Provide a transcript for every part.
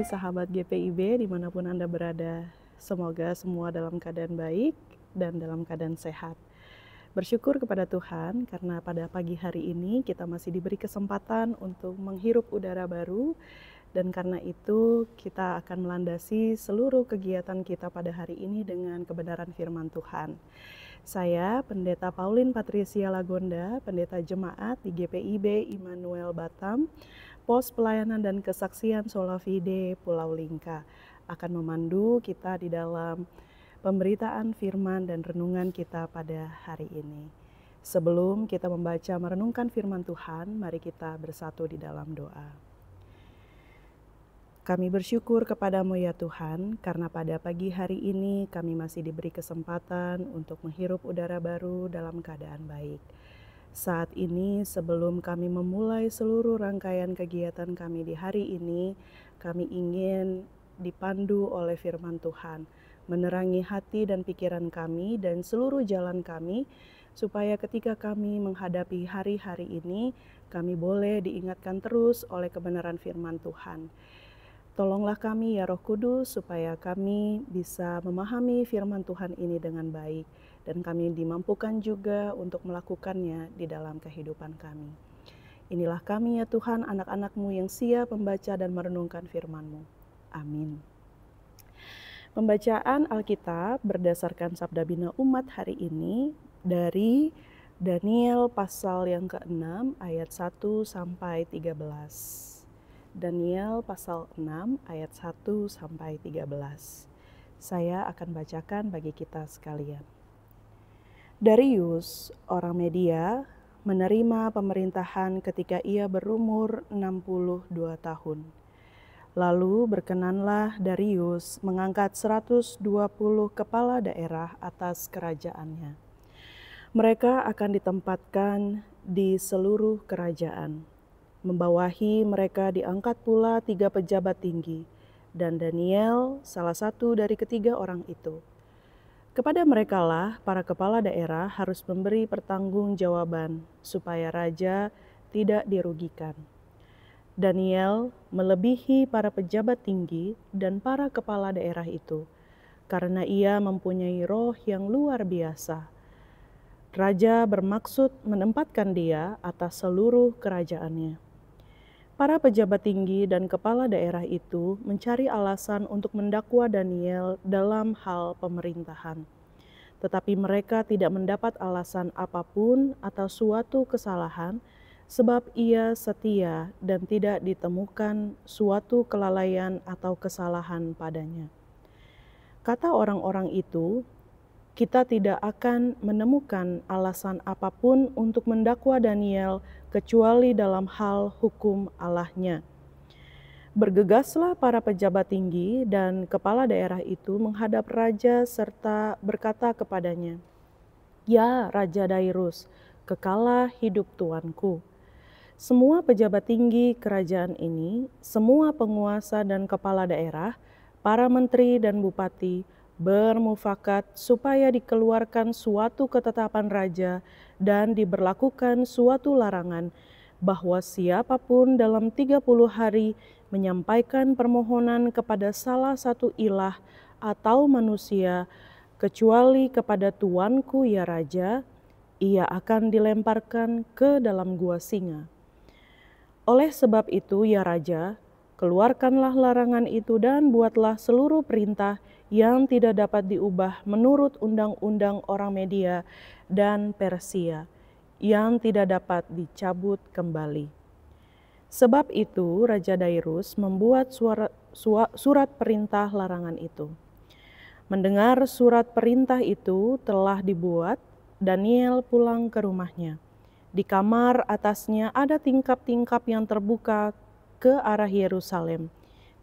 sahabat GPIB dimanapun Anda berada. Semoga semua dalam keadaan baik dan dalam keadaan sehat. Bersyukur kepada Tuhan karena pada pagi hari ini kita masih diberi kesempatan untuk menghirup udara baru, dan karena itu kita akan melandasi seluruh kegiatan kita pada hari ini dengan kebenaran firman Tuhan. Saya Pendeta Pauline Patricia Lagonda, Pendeta Jemaat di GPIB Immanuel Batam, Pos Pelayanan dan Kesaksian Sola Fide Pulau Lingka, akan memandu kita di dalam pemberitaan firman dan renungan kita pada hari ini. Sebelum kita membaca merenungkan firman Tuhan, mari kita bersatu di dalam doa. Kami bersyukur kepadamu ya Tuhan, karena pada pagi hari ini kami masih diberi kesempatan untuk menghirup udara baru dalam keadaan baik. Saat ini sebelum kami memulai seluruh rangkaian kegiatan kami di hari ini, kami ingin dipandu oleh firman Tuhan, menerangi hati dan pikiran kami dan seluruh jalan kami, supaya ketika kami menghadapi hari-hari ini, kami boleh diingatkan terus oleh kebenaran firman Tuhan. Tolonglah kami ya Roh Kudus supaya kami bisa memahami firman Tuhan ini dengan baik dan kami dimampukan juga untuk melakukannya di dalam kehidupan kami. Inilah kami ya Tuhan, anak-anak-Mu yang siap membaca dan merenungkan firman-Mu. Amin. Pembacaan Alkitab berdasarkan Sabda Bina Umat hari ini dari Daniel pasal yang ke-6 ayat 1 sampai 13. Daniel pasal 6 ayat 1 sampai 13. Saya akan bacakan bagi kita sekalian. Darius, orang Media, menerima pemerintahan ketika ia berumur 62 tahun. Lalu berkenanlah Darius mengangkat 120 kepala daerah atas kerajaannya. Mereka akan ditempatkan di seluruh kerajaan. Membawahi mereka diangkat pula 3 pejabat tinggi, dan Daniel salah satu dari ketiga orang itu. Kepada merekalah para kepala daerah harus memberi pertanggungjawaban supaya raja tidak dirugikan. Daniel melebihi para pejabat tinggi dan para kepala daerah itu, karena ia mempunyai roh yang luar biasa. Raja bermaksud menempatkan dia atas seluruh kerajaannya. Para pejabat tinggi dan kepala daerah itu mencari alasan untuk mendakwa Daniel dalam hal pemerintahan. Tetapi mereka tidak mendapat alasan apapun atas suatu kesalahan, sebab ia setia dan tidak ditemukan suatu kelalaian atau kesalahan padanya. Kata orang-orang itu, kita tidak akan menemukan alasan apapun untuk mendakwa Daniel kecuali dalam hal hukum Allahnya. Bergegaslah para pejabat tinggi dan kepala daerah itu menghadap raja serta berkata kepadanya, "Ya Raja Dairus, kekalah hidup tuanku. Semua pejabat tinggi kerajaan ini, semua penguasa dan kepala daerah, para menteri dan bupati, bermufakat supaya dikeluarkan suatu ketetapan raja dan diberlakukan suatu larangan bahwa siapapun dalam 30 hari menyampaikan permohonan kepada salah satu ilah atau manusia kecuali kepada tuanku ya raja, ia akan dilemparkan ke dalam gua singa. Oleh sebab itu ya raja, keluarkanlah larangan itu dan buatlah seluruh perintah yang tidak dapat diubah menurut undang-undang orang Media dan Persia, yang tidak dapat dicabut kembali." Sebab itu Raja Dairus membuat surat perintah larangan itu. Mendengar surat perintah itu telah dibuat, Daniel pulang ke rumahnya. Di kamar atasnya ada tingkap-tingkap yang terbuka ke arah Yerusalem.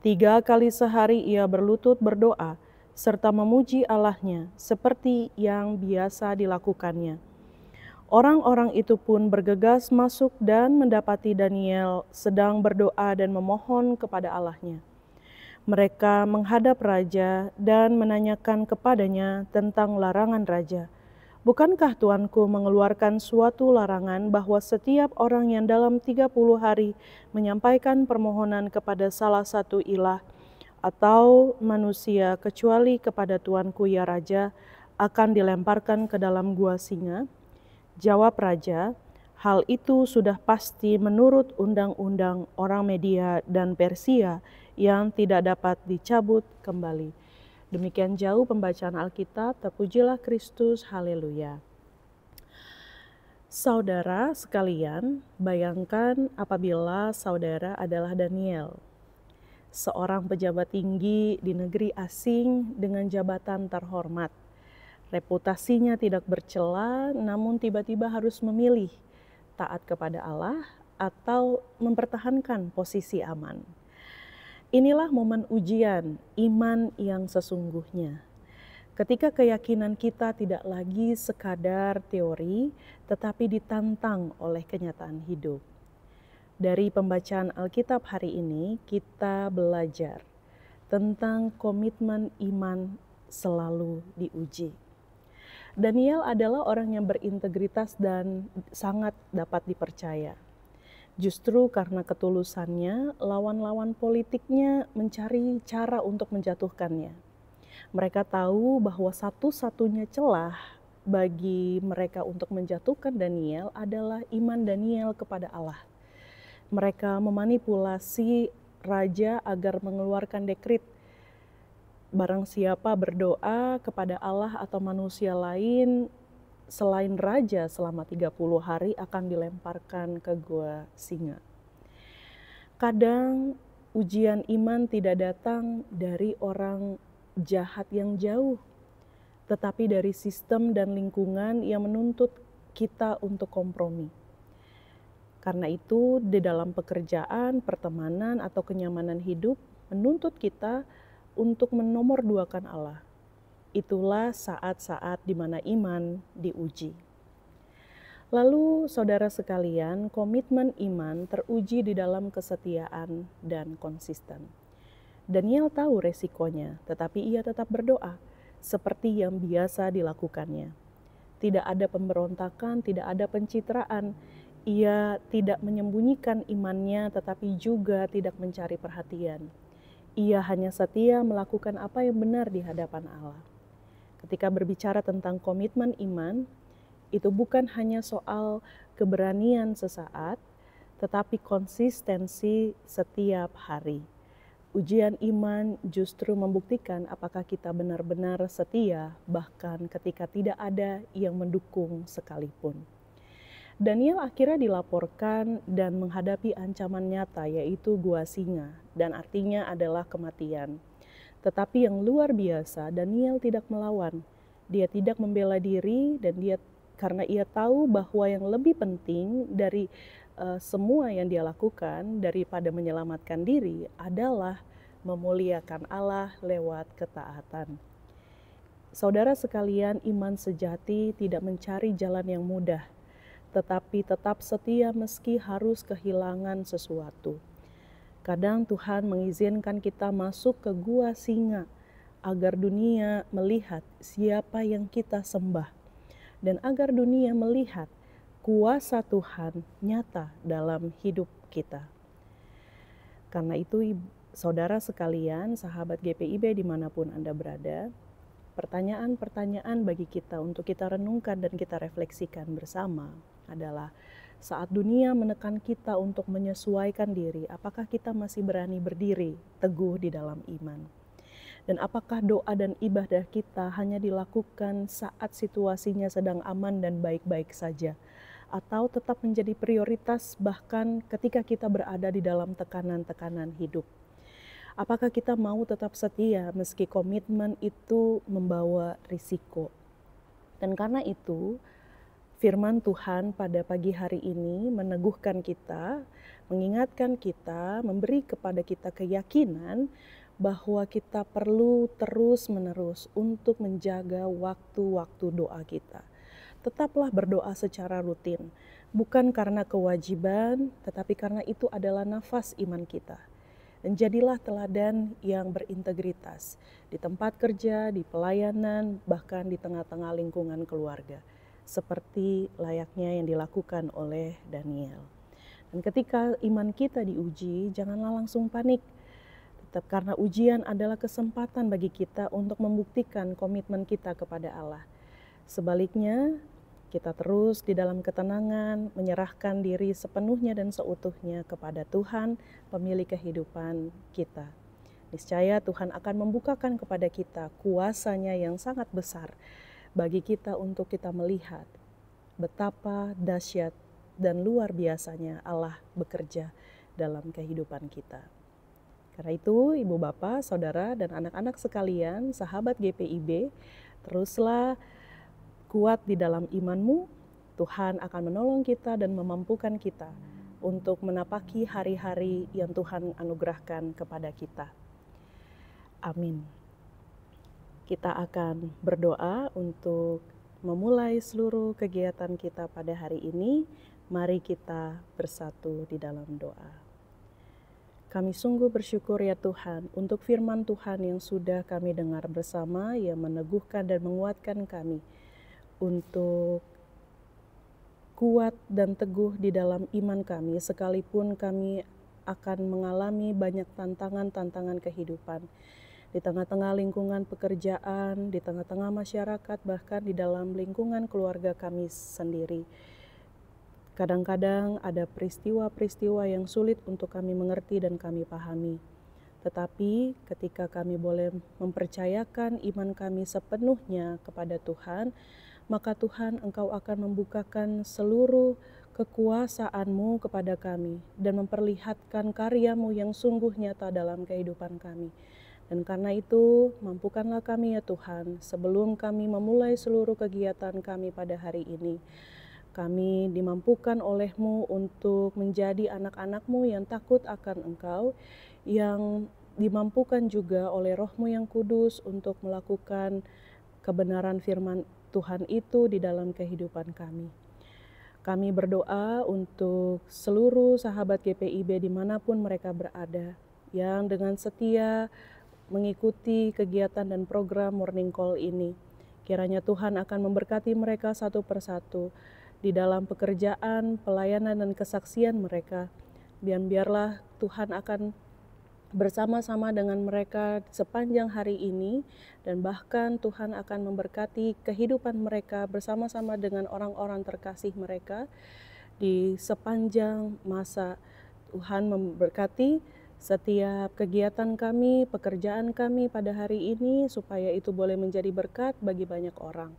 3 kali sehari ia berlutut berdoa, serta memuji Allahnya seperti yang biasa dilakukannya. Orang-orang itu pun bergegas masuk dan mendapati Daniel sedang berdoa dan memohon kepada Allahnya. Mereka menghadap raja dan menanyakan kepadanya tentang larangan raja. "Bukankah tuanku mengeluarkan suatu larangan bahwa setiap orang yang dalam 30 hari menyampaikan permohonan kepada salah satu ilah atau manusia kecuali kepada tuanku ya raja akan dilemparkan ke dalam gua singa? Jawab raja, hal itu sudah pasti menurut undang-undang orang Media dan Persia yang tidak dapat dicabut kembali. Demikian jauh pembacaan Alkitab, terpujilah Kristus, haleluya. Saudara sekalian, bayangkan apabila saudara adalah Daniel, seorang pejabat tinggi di negeri asing dengan jabatan terhormat. Reputasinya tidak bercela, namun tiba-tiba harus memilih taat kepada Allah atau mempertahankan posisi aman. Inilah momen ujian iman yang sesungguhnya. Ketika keyakinan kita tidak lagi sekadar teori, tetapi ditantang oleh kenyataan hidup. Dari pembacaan Alkitab hari ini, kita belajar tentang komitmen iman selalu diuji. Daniel adalah orang yang berintegritas dan sangat dapat dipercaya. Justru karena ketulusannya, lawan-lawan politiknya mencari cara untuk menjatuhkannya. Mereka tahu bahwa satu-satunya celah bagi mereka untuk menjatuhkan Daniel adalah iman Daniel kepada Allah. Mereka memanipulasi raja agar mengeluarkan dekret. Barang siapa berdoa kepada Allah atau manusia lain selain raja selama 30 hari akan dilemparkan ke gua singa. Kadang ujian iman tidak datang dari orang jahat yang jauh, tetapi dari sistem dan lingkungan yang menuntut kita untuk kompromi. Karena itu, di dalam pekerjaan, pertemanan, atau kenyamanan hidup menuntut kita untuk menomorduakan Allah. Itulah saat-saat di mana iman diuji. Lalu saudara sekalian, komitmen iman teruji di dalam kesetiaan dan konsisten. Daniel tahu resikonya, tetapi ia tetap berdoa seperti yang biasa dilakukannya. Tidak ada pemberontakan, tidak ada pencitraan. Ia tidak menyembunyikan imannya, tetapi juga tidak mencari perhatian. Ia hanya setia melakukan apa yang benar di hadapan Allah. Ketika berbicara tentang komitmen iman, itu bukan hanya soal keberanian sesaat, tetapi konsistensi setiap hari. Ujian iman justru membuktikan apakah kita benar-benar setia, bahkan ketika tidak ada yang mendukung sekalipun. Daniel akhirnya dilaporkan dan menghadapi ancaman nyata, yaitu gua singa, dan artinya adalah kematian. Tetapi yang luar biasa, Daniel tidak melawan. Dia tidak membela diri dan karena ia tahu bahwa yang lebih penting dari semua yang dia lakukan daripada menyelamatkan diri adalah memuliakan Allah lewat ketaatan. Saudara sekalian, iman sejati tidak mencari jalan yang mudah, tetapi tetap setia meski harus kehilangan sesuatu. Kadang Tuhan mengizinkan kita masuk ke gua singa agar dunia melihat siapa yang kita sembah dan agar dunia melihat kuasa Tuhan nyata dalam hidup kita. Karena itu saudara sekalian, sahabat GPIB dimanapun Anda berada, pertanyaan-pertanyaan bagi kita untuk kita renungkan dan kita refleksikan bersama adalah saat dunia menekan kita untuk menyesuaikan diri, apakah kita masih berani berdiri teguh di dalam iman? Dan apakah doa dan ibadah kita hanya dilakukan saat situasinya sedang aman dan baik-baik saja? Atau tetap menjadi prioritas bahkan ketika kita berada di dalam tekanan-tekanan hidup? Apakah kita mau tetap setia meski komitmen itu membawa risiko? Dan karena itu, firman Tuhan pada pagi hari ini meneguhkan kita, mengingatkan kita, memberi kepada kita keyakinan bahwa kita perlu terus-menerus untuk menjaga waktu-waktu doa kita. Tetaplah berdoa secara rutin, bukan karena kewajiban, tetapi karena itu adalah nafas iman kita. Dan jadilah teladan yang berintegritas di tempat kerja, di pelayanan, bahkan di tengah-tengah lingkungan keluarga, seperti layaknya yang dilakukan oleh Daniel. Dan ketika iman kita diuji, janganlah langsung panik, karena ujian adalah kesempatan bagi kita untuk membuktikan komitmen kita kepada Allah. Sebaliknya, kita terus di dalam ketenangan, menyerahkan diri sepenuhnya dan seutuhnya kepada Tuhan, pemilik kehidupan kita. Niscaya Tuhan akan membukakan kepada kita kuasa-Nya yang sangat besar bagi kita untuk kita melihat betapa dahsyat dan luar biasanya Allah bekerja dalam kehidupan kita. Karena itu, Ibu Bapak, Saudara, dan anak-anak sekalian, sahabat GPIB, teruslah kuat di dalam imanmu. Tuhan akan menolong kita dan memampukan kita untuk menapaki hari-hari yang Tuhan anugerahkan kepada kita. Amin. Kita akan berdoa untuk memulai seluruh kegiatan kita pada hari ini. Mari kita bersatu di dalam doa. Kami sungguh bersyukur ya Tuhan untuk firman Tuhan yang sudah kami dengar bersama, yang meneguhkan dan menguatkan kami untuk kuat dan teguh di dalam iman kami, sekalipun kami akan mengalami banyak tantangan-tantangan kehidupan. Di tengah-tengah lingkungan pekerjaan, di tengah-tengah masyarakat, bahkan di dalam lingkungan keluarga kami sendiri. Kadang-kadang ada peristiwa-peristiwa yang sulit untuk kami mengerti dan kami pahami. Tetapi ketika kami boleh mempercayakan iman kami sepenuhnya kepada Tuhan, maka Tuhan, Engkau akan membukakan seluruh kekuasaan-Mu kepada kami dan memperlihatkan karya-Mu yang sungguh nyata dalam kehidupan kami. Dan karena itu, mampukanlah kami ya Tuhan, sebelum kami memulai seluruh kegiatan kami pada hari ini, kami dimampukan oleh-Mu untuk menjadi anak-anak-Mu yang takut akan Engkau, yang dimampukan juga oleh Roh-Mu yang kudus untuk melakukan kebenaran firman Tuhan itu di dalam kehidupan kami. Kami berdoa untuk seluruh sahabat GPIB dimanapun mereka berada, yang dengan setia mengikuti kegiatan dan program Morning Call ini. Kiranya Tuhan akan memberkati mereka satu persatu di dalam pekerjaan, pelayanan, dan kesaksian mereka. Dan biarlah Tuhan akan bersama-sama dengan mereka sepanjang hari ini, dan bahkan Tuhan akan memberkati kehidupan mereka bersama-sama dengan orang-orang terkasih mereka di sepanjang masa. Tuhan memberkati setiap kegiatan kami, pekerjaan kami pada hari ini, supaya itu boleh menjadi berkat bagi banyak orang.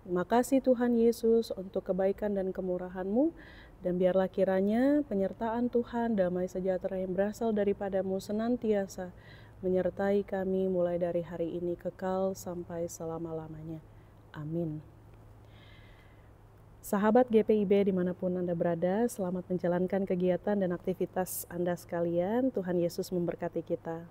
Terima kasih Tuhan Yesus untuk kebaikan dan kemurahan-Mu, dan biarlah kiranya penyertaan Tuhan, damai sejahtera yang berasal daripada-Mu senantiasa menyertai kami mulai dari hari ini kekal sampai selama-lamanya. Amin. Sahabat GPIB dimanapun Anda berada, selamat menjalankan kegiatan dan aktivitas Anda sekalian. Tuhan Yesus memberkati kita.